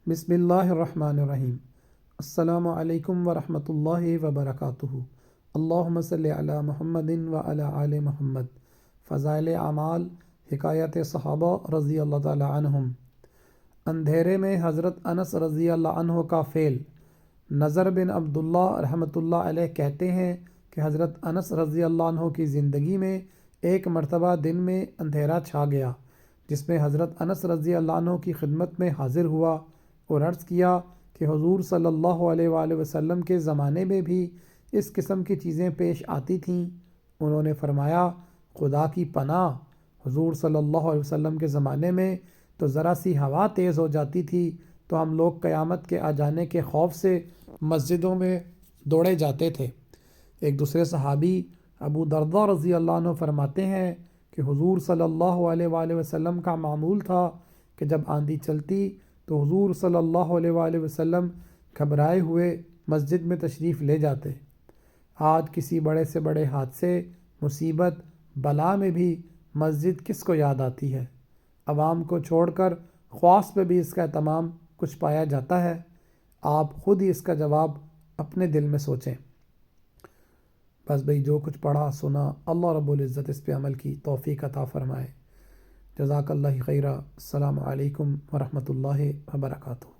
بسم اللہ الرحمن الرحیم۔ السلام علیکم ورحمۃ اللہ وبرکاتہ۔ اللہم صلی علی محمد وعلی آل محمد۔ فضائل اعمال، حکایت صحابہ رضی اللہ تعالی عنہم۔ اندھیرے میں حضرت انس رضی اللہ عنہ کا فعل۔ نضر بن عبداللہ رحمۃ اللہ علیہ کہتے ہیں کہ حضرت انس رضی اللہ عنہ کی زندگی میں ایک مرتبہ دن میں اندھیرا چھا گیا، جس میں حضرت انس رضی اللہ عنہ کی خدمت میں حاضر ہوا اور عرض کیا کہ حضور صلی اللہ علیہ وآلہ وسلم کے زمانے میں بھی اس قسم کی چیزیں پیش آتی تھیں۔ انہوں نے فرمایا، خدا کی پناہ، حضور صلی اللہ علیہ وسلم کے زمانے میں تو ذرا سی ہوا تیز ہو جاتی تھی تو ہم لوگ قیامت کے آ جانے کے خوف سے مسجدوں میں دوڑے جاتے تھے۔ ایک دوسرے صحابی ابو درداء رضی اللہ عنہ فرماتے ہیں کہ حضور صلی اللہ علیہ وآلہ وسلم کا معمول تھا کہ جب آندھی چلتی تو حضور صلی اللہ علیہ وآلہ وسلم گھبرائے ہوئے مسجد میں تشریف لے جاتے۔ آج کسی بڑے سے بڑے حادثے، مصیبت، بلا میں بھی مسجد کس کو یاد آتی ہے؟ عوام کو چھوڑ کر خواص پہ بھی اس کا اہتمام کچھ پایا جاتا ہے؟ آپ خود ہی اس کا جواب اپنے دل میں سوچیں۔ بس بھئی، جو کچھ پڑھا سنا، اللہ رب العزت اس پہ عمل کی توفیق عطا فرمائے۔ جزاک اللہ خیرہ۔ السلام علیکم ورحمۃ اللہ وبرکاتہ۔